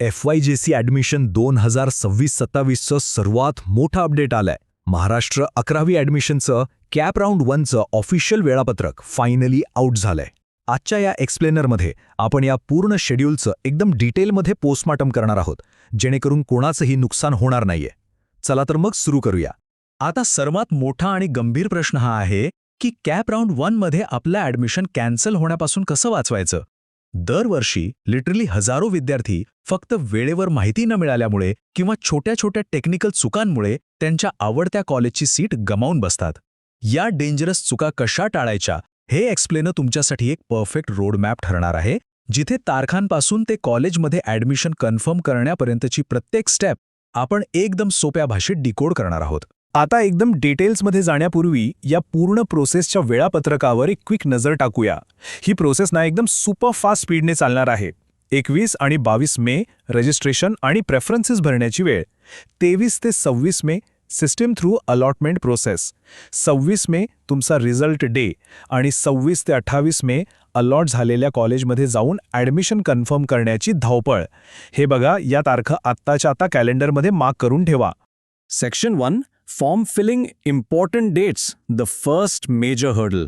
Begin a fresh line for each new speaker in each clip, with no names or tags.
FYJC admission 2026-27चं सर्वात मोठं update आलंय. महाराष्ट्र 11वी ॲडमिशनचं कॅप राऊंड 1चं ऑफिशियल वेळापत्रक फायनली आउट झालंय. आजच्या या एक्सप्लेनरमध्ये आपण या पूर्ण शेड्यूलचं एकदम डिटेलमध्ये पोस्टमार्टम करणार आहोत, जेणेकरून कोणाचंही नुकसान होणार नाहीये. चला तर मग सुरू करूया. आता सर्वात मोठा आणि गंभीर प्रश्न हा आहे की कॅप राऊंड 1मध्ये आपलं ॲडमिशन कॅन्सल होण्यापासून कसं वाचवायचं. दरवर्षी लिटरली हजारो विद्यार्थी फक्त वेळेवर माहिती न मिळाल्यामुळे किंवा छोट्या छोट्या टेक्निकल चुकांमुळे त्यांच्या आवडत्या कॉलेजची सीट गमावून बसतात. या डेंजरस चुका कशा टाळायच्या हे एक्सप्लेनर तुमच्यासाठी एक परफेक्ट रोडमॅप ठरणार आहे, जिथे तारखांपासून ते कॉलेजमध्ये ॲडमिशन कन्फर्म करण्यापर्यंतची प्रत्येक स्टेप आपण एकदम सोप्या भाषेत डिकोड करणार आहोत. आता एकदम डिटेल्समध्ये जाण्यापूर्वी या पूर्ण प्रोसेसच्या वेळापत्रकावर एक क्विक नजर टाकूया. ही प्रोसेस एकदम सुपर फास्ट स्पीडने चालणार आहे. 21 आणि 22 मे रजिस्ट्रेशन आणि प्रेफरन्सेस भरण्याची वेळ. 23 ते 26 मे सिस्टीम थ्रू अलॉटमेंट प्रोसेस. 26 मे तुमचा रिझल्ट डे आणि 26 ते 28 मे अलॉट झालेल्या कॉलेजमध्ये जाऊन ॲडमिशन कन्फर्म करण्याची धावपळ. हे बघा, या तारखा आत्ताच्या आता कॅलेंडरमध्ये मार्क करून ठेवा. Section 1 form filling important dates, the first major hurdle.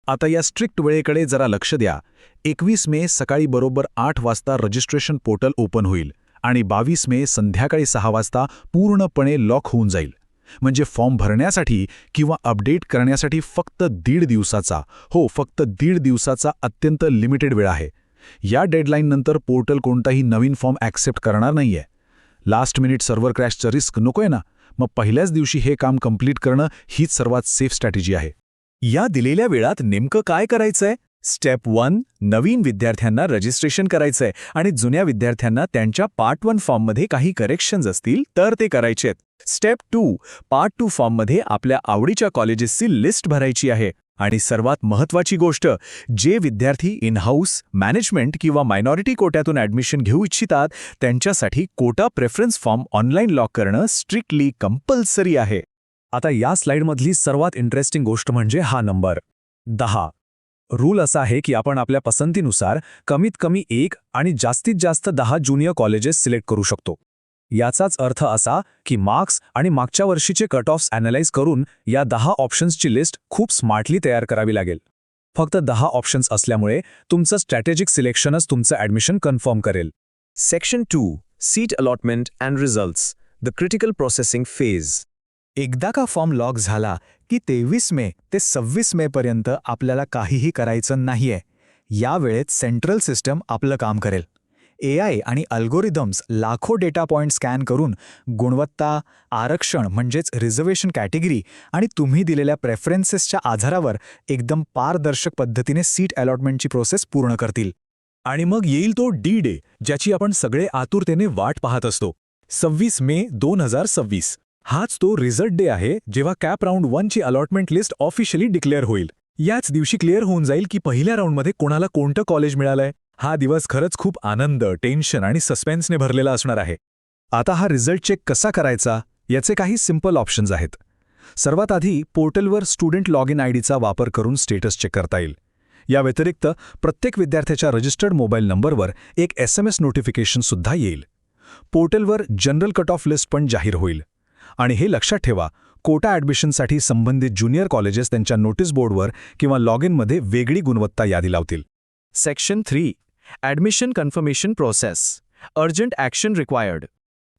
आता या स्ट्रिक्ट वेळेकडे जरा लक्ष द्या. 21 मे सकाळी बरोबर 8 वाजता रजिस्ट्रेशन पोर्टल ओपन होईल आणि 22 मे संध्याकाळी 6 वाजता पूर्णपणे लॉक होऊन जाईल. म्हणजे फॉर्म भरण्यासाठी किंवा अपडेट करण्यासाठी फक्त 1.5 दिवसाचा, फक्त 1.5 दिवसाचा अत्यंत लिमिटेड वेळ आहे. या डेडलाईननंतर पोर्टल कोणताही नवीन फॉर्म ॲक्सेप्ट करणार नाहीये. लास्ट मिनिट सर्व्हर क्रॅशचं रिस्क नकोय ना, मग पहिल्याच दिवशी हे काम कंप्लीट करणं हीच सर्वात सेफ स्ट्रॅटेजी आहे. या दिलेल्या वेळात नेमकं काय करायचंय? स्टेप 1 नवीन विद्यार्थ्यांना रजिस्ट्रेशन करायचंय आणि जुन्या विद्यार्थ्यांना त्यांच्या पार्ट 1 फॉर्ममध्ये काही करेक्शन्स असतील तर ते करायचेत. स्टेप 2 पार्ट 2 फॉर्ममध्ये आपल्या आवडीच्या कॉलेजेसची लिस्ट भरायची आहे. आणि सर्वात महत्त्वाची गोष्ट, जे विद्यार्थी इन हाऊस, मॅनेजमेंट किंवा मायनॉरिटी कोट्यातून ॲडमिशन घेऊ इच्छितात त्यांच्यासाठी quota preference form online lock करणं स्ट्रिक्टली कंपल्सरी आहे. आता या स्लाइडमधली सर्वात इंटरेस्टिंग गोष्ट म्हणजे हा नंबर 10. रूल असा आहे की आपण आपल्या पसंतीनुसार कमीत कमी 1 आणि जास्तीत जास्त 10 ज्युनियर कॉलेजेस सिलेक्ट करू शकतो. याचाच अर्थ असा की मार्क्स आणि मागच्या वर्षीचे कट ऑफ्स ॲनालाइज करून या 10 ऑप्शन्सची लिस्ट खूप स्मार्टली तयार करावी लागेल. फक्त 10 ऑप्शन्स असल्यामुळे तुमचं स्ट्रॅटेजिक सिलेक्शनच तुमचं ॲडमिशन कन्फर्म करेल. Section 2 seat allotment and results, the critical processing phase. एकदा का फॉर्म लॉक झाला की 23 मे ते 26 मेपर्यंत आपल्याला काहीही करायचं नाहीये. या वेळेत सेंट्रल सिस्टम आपलं काम करेल. AI आणि अल्गोरिदम्स लाखो डेटा पॉइंट स्कॅन करून गुणवत्ता, आरक्षण म्हणजेच रिझर्वेशन कॅटेगरी आणि तुम्ही दिलेल्या प्रेफरन्सेसच्या आधारावर एकदम पारदर्शक पद्धतीने सीट अलॉटमेंटची प्रोसेस पूर्ण करतील. आणि मग येईल तो D-Day, ज्याची आपण सगळे आतुरतेने वाट पाहत असतो. 26 मे 2026. हाच तो रिझल्ट डे आहे जेव्हा कॅप राऊंड 1ची अलॉटमेंट लिस्ट ऑफिशियली डिक्लेअर होईल. याच दिवशी क्लिअर होऊन जाईल की पहिल्या राऊंडमध्ये कोणाला कोणतं कॉलेज मिळालंय. हा दिवस खरंच खूप आनंद, टेन्शन आणि सस्पेन्सने भरलेला असणार आहे. आता हा रिझल्ट चेक कसा करायचा याचे काही सिंपल ऑप्शन्स आहेत. सर्वात आधी पोर्टलवर स्टुडंट लॉग इन आयडीचा वापर करून स्टेटस चेक करता येईल. या व्यतिरिक्त प्रत्येक विद्यार्थ्याच्या रजिस्टर्ड मोबाईल नंबरवर एक SMS नोटिफिकेशनसुद्धा येईल. पोर्टलवर जनरल कट ऑफ लिस्ट पण जाहीर होईल. आणि हे लक्षात ठेवा, कोटा ॲडमिशनसाठी संबंधित ज्युनियर कॉलेजेस त्यांच्या नोटीस बोर्डवर किंवा लॉग इनमध्ये वेगळी गुणवत्ता यादी लावतील. Section 3 admission confirmation process, urgent action required.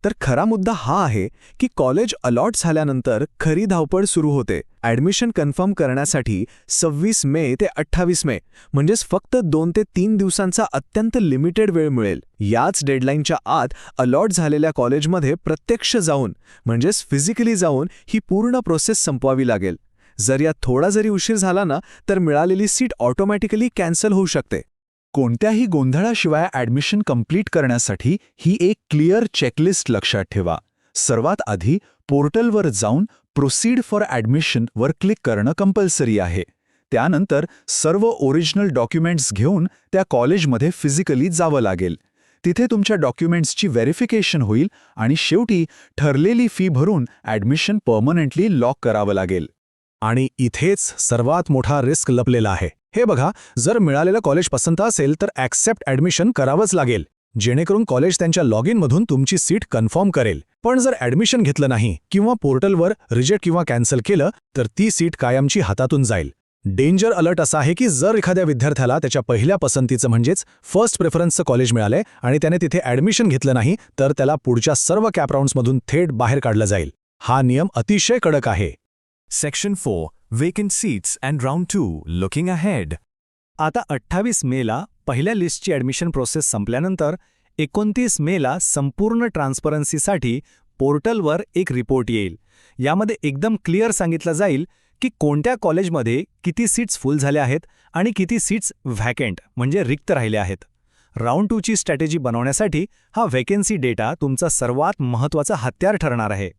तर खरा मुद्दा हा आहे की कॉलेज अलॉट झाल्यानंतर खरी धावपळ सुरू होते. ॲडमिशन कन्फर्म करण्यासाठी 26 मे ते 28 मे म्हणजेच फक्त 2 ते 3 दिवसांचा अत्यंत लिमिटेड वेळ मिळेल. याच डेडलाईनच्या आत अलॉट झालेल्या कॉलेजमध्ये प्रत्यक्ष जाऊन म्हणजेच फिजिकली जाऊन ही पूर्ण प्रोसेस संपवावी लागेल. जर यात थोडा जरी उशीर झाला ना तर मिळालेली सीट ऑटोमॅटिकली कॅन्सल होऊ शकते. कोणत्याही गोंधळाशिवाय ॲडमिशन कंप्लीट करण्यासाठी ही एक क्लिअर चेकलिस्ट लक्षात ठेवा. सर्वात आधी पोर्टलवर जाऊन प्रोसीड फॉर ॲडमिशन वर क्लिक करणं कंपल्सरी आहे. त्यानंतर सर्व ओरिजिनल डॉक्युमेंट्स घेऊन त्या कॉलेजमध्ये फिजिकली जावं लागेल. तिथे तुमच्या डॉक्युमेंट्सची व्हेरिफिकेशन होईल आणि शेवटी ठरलेली फी भरून ॲडमिशन परमनंटली लॉक करावं लागेल. आणि इथेच सर्वात मोठा रिस्क लपलेला आहे. हे बघा, जर मिळालेलं कॉलेज पसंत असेल तर ॲक्सेप्ट ॲडमिशन करावंच लागेल. जेणेकरून कॉलेज त्यांच्या लॉग इनमधून तुमची सीट कन्फर्म करेल. पण जर ॲडमिशन घेतलं नाही किंवा पोर्टलवर रिजेक्ट किंवा कॅन्सल केलं तर ती सीट कायमची हातातून जाईल. डेंजर अलर्ट असा आहे की जर एखाद्या विद्यार्थ्याला त्याच्या पहिल्या पसंतीचं म्हणजेच फर्स्ट प्रेफरन्सचं कॉलेज मिळालंय आणि त्याने तिथे ॲडमिशन घेतलं नाही तर त्याला पुढच्या सर्व कॅप राऊंड्समधून थेट बाहेर काढलं जाईल. हा नियम अतिशय कडक आहे.
Section 4. Vacant seats and Round 2. Looking ahead.
आता 28 मेला पहिल्या लिस्टची ॲडमिशन प्रोसेस संपल्यानंतर 29 मेला संपूर्ण ट्रान्सपरन्सीसाठी पोर्टलवर एक रिपोर्ट येईल. यामध्ये एकदम क्लिअर सांगितलं जाईल की कोणत्या कॉलेजमध्ये किती सीट्स फुल झाल्या आहेत आणि किती सीट्स व्हॅकेंट म्हणजे रिक्त राहिल्या आहेत. राऊंड 2ची स्ट्रॅटेजी बनवण्यासाठी हा व्हॅकेन्सी डेटा तुमचा सर्वात महत्त्वाचा हत्यार ठरणार आहे.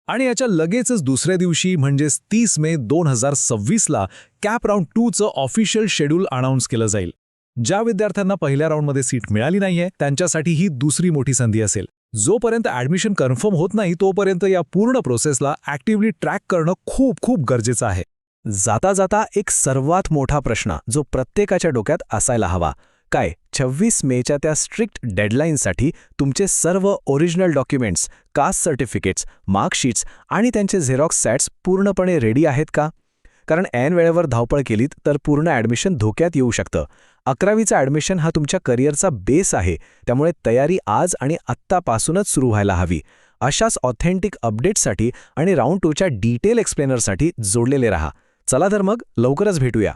आणि याच्या लगेचच दुसऱ्या दिवशी म्हणजेच 30 मे 2026ला कॅप राऊंड 2चं ऑफिशियल शेड्यूल अनाऊन्स केलं जाईल. ज्या विद्यार्थ्यांना पहिल्या राऊंडमध्ये सीट मिळाली नाहीये त्यांच्यासाठी ही दुसरी मोठी संधी असेल. जोपर्यंत ॲडमिशन कन्फर्म होत नाही तोपर्यंत या पूर्ण प्रोसेसला ॲक्टिव्हली ट्रॅक करणं खूप खूप गरजेचं आहे.
जाता जाता एक सर्वात मोठा प्रश्न जो प्रत्येकाच्या डोक्यात असायला हवा, काय 26 मेच्या त्या स्ट्रिक्ट डेडलाईनसाठी तुमचे सर्व original documents, caste certificates, marksheets आणि त्यांचे झेरॉक्स सेट्स पूर्णपणे रेडी आहेत का? कारण ऐन वेळेवर धावपळ केलीत तर पूर्ण ॲडमिशन धोक्यात येऊ शकतं. 11वीचं ॲडमिशन हा तुमच्या करिअरचा बेस आहे, त्यामुळे तयारी आज आणि आत्तापासूनच सुरू व्हायला हवी. अशाच ऑथेंटिक अपडेट्ससाठी आणि राऊंड 2च्या डिटेल एक्सप्लेनरसाठी जोडलेले रहा. चला तर मग लवकरच भेटूया.